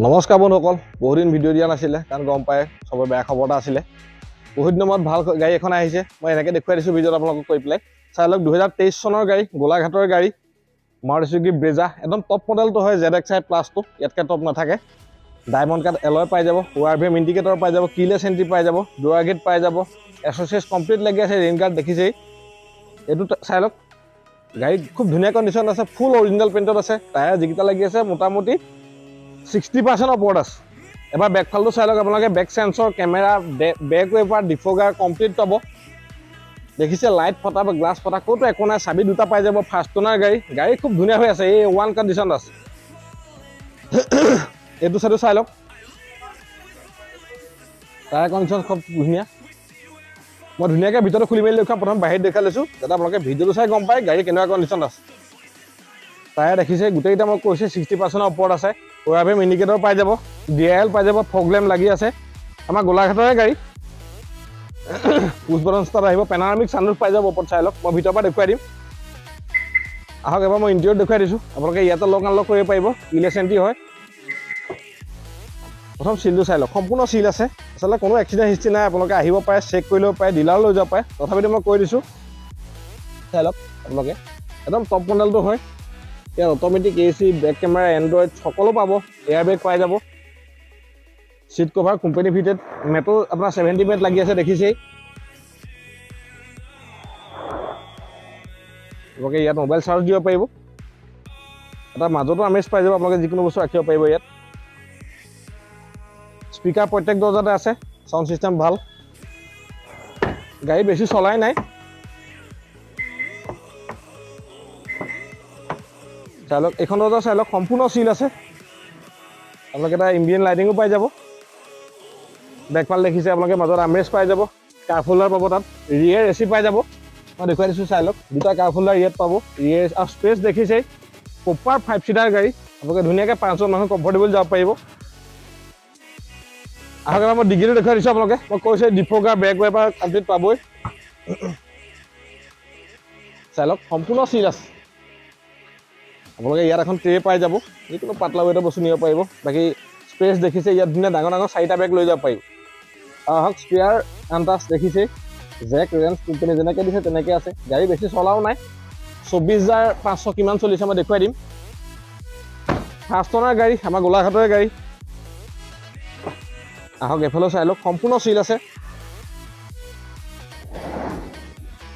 নমস্কাৰ বন্ধুসকল, বহুদিন ভিডিঅ' দিয়া নাছিলে কাৰণ গম পায় সবৰে বেয়া খবৰ এটা আছিলে। বহুত দিনৰ মূৰত ভাল গাড়ী এখন আহিছে, মই এনেকৈ দেখুৱাই দিছোঁ ভিডিঅ'ত আপোনালোকক কৈ পেলাই। চাই লওক 2023 চনৰ গাড়ী, গোলাঘাটৰ গাড়ী, মাৰুতি চুজুকি ব্ৰেজা। একদম টপ মডেলটো হয় ZXi প্লাছটো, ইয়াতকৈ টপ নাথাকে। ডায়মণ্ড কাট এলয় পাই যাব, ORVM ইণ্ডিকেটৰ পাই যাব, কিলেছ এণ্ট্ৰি পাই যাব, ডোৱাৰ গেট পাই যাব, এছ'চিয়েছ কমপ্লিট লাগি আছে, ৰেইন গাৰ্ড দেখিছেই। এইটো চাই লওক, গাড়ী খুব ধুনীয়া কণ্ডিশ্যন আছে, ফুল অৰিজিনেল পেইণ্টত আছে। টায়াৰ যিকেইটা লাগি আছে মোটামুটি 60% ওপৰত আছে। এবাৰ বেকফালটো চাই লওক আপোনালোকে, back sensor, camera, back wiper, defogger complete পাব। দেখিছে লাইট ফটা বা গ্লাছ ফটা ক'তো একো নাই, চাবি দুটা পাই যাব। ফাৰ্ষ্ট অনাৰ গাড়ী, গাড়ী খুব ধুনীয়া হৈ আছে, এই ওৱান কণ্ডিশ্যন আছে। এইটো চাইডো চাই লওক, টায়াৰ কণ্ডিশ্যন খুব ধুনীয়া। মই ধুনীয়াকৈ ভিতৰতো খুলি মেলি দেখুৱাম, প্ৰথম বাহিৰত দেখাই লৈছোঁ যাতে আপোনালোকে ভিডিঅ'টো চাই গম পায় গাড়ী কেনেকুৱা কণ্ডিশ্যন আছে। টায়াৰ দেখিছে গোটেইকেইটা মই কৈছোঁ 60% ওপৰত আছে। ORVM ইণ্ডিকেটৰ পাই যাব, DRL পাই যাব, ফগ লেম্প লাগি আছে। আমাৰ গোলাঘাটৰে গাড়ী, পুছ বটন ষ্টাৰ্ট আহিব, পেনাৰামিক ছানৰুফ পাই যাব ওপৰত। চাই লওক, মই ভিতৰৰ পৰা দেখুৱাই দিম। আহক এবাৰ মই ইণ্টেৰিয়ৰ দেখুৱাই দিছোঁ, আপোনালোকে ইয়াতে লক আনলক কৰিব পাৰিব, কিলেছ এণ্ট্ৰি হয়। প্ৰথম চিলটো চাই লওক, সম্পূৰ্ণ চিল আছে। আচলতে কোনো এক্সিডেণ্ট হিষ্ট্ৰী নাই, আপোনালোকে আহিব পাৰে, চেক কৰি ল'ব পাৰে, ডিলাৰ লৈ যাব পাৰে। তথাপিতো মই কৈ দিছোঁ, চাই লওক আপোনালোকে, একদম টপ মডেলটো হয়। ইয়াত automatic AC, back camera, android সকলো পাব, এয়াৰ বেগ পাই যাব। চিট কভাৰ কোম্পানী ফিটেড, মেটো আপোনাৰ 70 মেট লাগি আছে দেখিছেই। আপোনালোকে ইয়াত মোবাইল চাৰ্জ দিব পাৰিব, এটা মাজতো আমেজ পাই যাব, আপোনালোকে যিকোনো বস্তু ৰাখিব পাৰিব ইয়াত। স্পীকাৰ প্ৰত্যেক দৰ্জাতে আছে, চাউণ্ড ছিষ্টেম ভাল। গাড়ী বেছি চলাই নাই। চাই লওক, এইখন দৰ্জা চাই লওক, সম্পূৰ্ণ চিল আছে। আপোনালোকে এটা ইম্বিয়েণ্ট লাইটিঙো পাই যাব। বেকফাল দেখিছে আপোনালোকে, মাজত আৰ্মৰেষ্ট পাই যাব, কাপ হোল্ডাৰ পাব, তাত ৰিয়েৰ AC পাই যাব। মই দেখুৱাই দিছোঁ, চাই লওক, দুটা কাপ হোল্ডাৰ ইয়াত পাব, ৰিয়েৰ আৰু স্পেচ দেখিছেই। প্ৰপাৰ 5 চিটাৰ গাড়ী, আপোনালোকে ধুনীয়াকৈ 5জন মানুহ কমফৰ্টেবল যাব পাৰিব। আহক এবাৰ মই ডিগ্ৰীটো দেখুৱাই দিছোঁ আপোনালোকে, মই কৈছোঁ ডিফগাৰ, বেক ৱেপাৰ কমপ্লিট পাবই। চাই লওক, সম্পূৰ্ণ চিল আছে। আপোনালোকে ইয়াত এখন ট্ৰে পাই যাব, যিকোনো পাতলা ৱেটৰ বস্তু নিব পাৰিব। বাকী স্পেচ দেখিছে, ইয়াত ধুনীয়া ডাঙৰ ডাঙৰ 4টা বেগ লৈ যাব পাৰিব। আহক, স্পেয়াৰ আনটাচ দেখিছে, জেক ৰেঞ্চ কোম্পানী যেনেকৈ দিছে তেনেকৈ আছে। গাড়ী বেছি চলাও নাই, 24,500 কিমান চলিছে মই দেখুৱাই দিম। ফাৰ্ষ্ট অনাৰ গাড়ী, আমাৰ গোলাঘাটৰে গাড়ী। আহক এফালেও চাই লওক, সম্পূৰ্ণ চিল আছে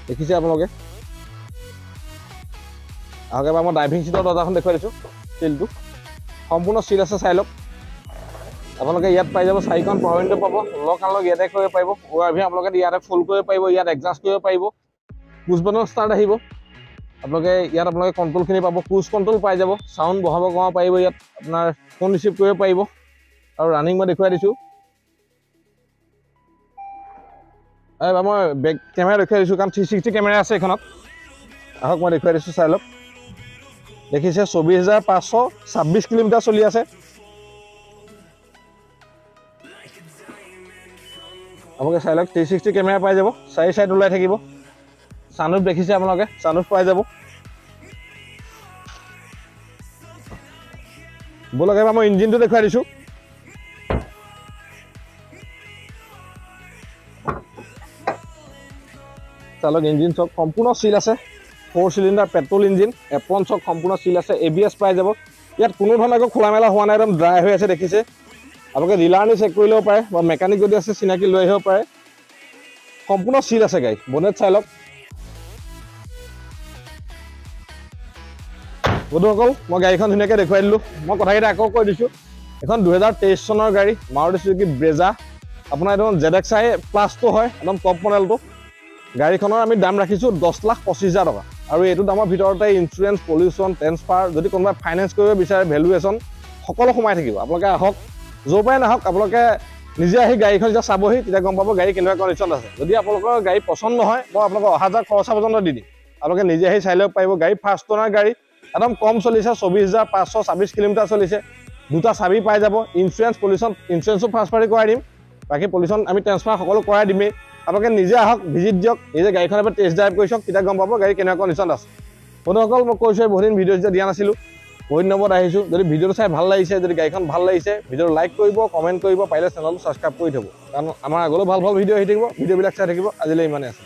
দেখিছে আপোনালোকে। আহক এবাৰ মই ড্ৰাইভিং চিটৰ দৰ্জাখন দেখুৱাই দিছোঁ, চিলটো সম্পূৰ্ণ চিল আছে। চাই লওক, আপোনালোকে ইয়াত পাই যাব 4খন পাৱাৰ উইণ্ডো পাব, লক আনলক ইয়াতে কৰিব পাৰিব। ORVM আপোনালোকে ইয়াতে ফুল কৰিব পাৰিব, ইয়াত এডজাষ্ট কৰিব পাৰিব। পুছ বটন ষ্টাৰ্ট আহিব, আপোনালোকে কণ্ট্ৰলখিনি পাব, ক্ৰুজ কণ্ট্ৰল পাই যাব, চাউণ্ড বঢ়াব কমাব পাৰিব। ইয়াত আপোনাৰ ফোন ৰিচিভ কৰিব পাৰিব। আৰু ৰানিং মই দেখুৱাই দিছোঁ। এবাৰ মই বেক কেমেৰা দেখুৱাই দিছোঁ, কাৰণ 360 কেমেৰা আছে এইখনত। আহক মই দেখুৱাই দিছোঁ, চাই লওক, দেখিছে 24,526 কিলোমিটাৰ চলি আছে। আপোনালোকে চাই লওক, 360 কেমেৰা পাই যাব, 4 চাইড ওলাই থাকিব। ছানৰুফ দেখিছে আপোনালোকে, ছানৰুফ পাই যাব। ব'লক এবাৰ মই ইঞ্জিনটো দেখুৱাই দিছোঁ। চাই লওক, ইঞ্জিন চক সম্পূৰ্ণ চিল আছে, 4 চিলিণ্ডাৰ পেট্ৰল ইঞ্জিন, এপ্ৰন চক সম্পূৰ্ণ চিল আছে, ABS পাই যাব। ইয়াত কোনো ধৰণৰ একো খোলা মেলা হোৱা নাই, একদম ড্ৰাই হৈ আছে দেখিছে। আপোনালোকে ডিলাৰ নি চেক কৰি ল'ব পাৰে, বা মেকানিক যদি আছে চিনাকি লৈ আহিব পাৰে। সম্পূৰ্ণ চিল আছে গাড়ী। বনেট চাই লওক বন্ধুসকল, মই গাড়ীখন ধুনীয়াকৈ দেখুৱাই দিলোঁ। মই কথাকেইটা আকৌ কৈ দিছোঁ, এখন 2023 চনৰ গাড়ী, মাৰুতি চুজুকি ব্ৰেজা। আপোনাৰ এইটো ZXi প্লাছটো হয়, একদম টপ মডেলটো। গাড়ীখনৰ আমি দাম ৰাখিছোঁ 10,25,000 টকা। আৰু এইটো দামৰ ভিতৰতে ইঞ্চুৰেঞ্চ, পলিউশ্যন, ট্ৰেন্সফাৰ, যদি কোনোবাই ফাইনেন্স কৰিব বিচাৰে, ভেলুৱেশ্যন সকলো সোমাই থাকিব। আপোনালোকে আহক, য'ৰ পৰাই নাহক, আপোনালোকে নিজে আহি গাড়ীখন যেতিয়া চাবহি, তেতিয়া গম পাব গাড়ী কেনেকুৱা কণ্ডিশ্যন আছে। যদি আপোনালোকৰ গাড়ী পচন্দ নহয়, মই আপোনালোকক অহা যোৱা খৰচা পৰ্যন্ত দি দিম, আপোনালোকে নিজে আহি চাই ল'ব পাৰিব। গাড়ী ফাৰ্ষ্ট অনাৰ গাড়ী, একদম কম চলিছে, 24,526 কিলোমিটাৰ চলিছে। দুটা চাবি পাই যাব, ইঞ্চুৰেঞ্চ, পলিউশ্যন, ইঞ্চুৰেঞ্চো ফাৰ্ষ্ট পাৰ্টি কৰাই দিম। বাকী পলিউশ্যন আমি ট্ৰেন্সফাৰ সকলো কৰাই দিমেই। আপোনালোকে নিজে আহক, ভিজিট দিয়ক, নিজে গাড়ীখন এবাৰ টেষ্ট ড্ৰাইভ কৰি চাওক, তেতিয়া গম পাব গাড়ী কেনেকুৱা কণ্ডিশ্যন আছে। বন্ধুসকল, মই কৈছোঁ বহুদিন ভিডিঅ' দিয়া নাছিলোঁ, বহুত নম্বৰত আহিছোঁ। যদি ভিডিঅ'টো চাই ভাল লাগিছে, যদি গাড়ীখন ভাল লাগিছে, ভিডিঅ'টো লাইক কৰিব, কমেণ্ট কৰিব, পাৰিলে চেনেলটো ছাবস্ক্ৰাইব কৰি থ'ব। কাৰণ আমাৰ আগলৈও ভাল ভাল ভিডিঅ' আহি থাকিব, ভিডিঅ'বিলাক চাই থাকিব। আজিলৈ ইমানেই আছে।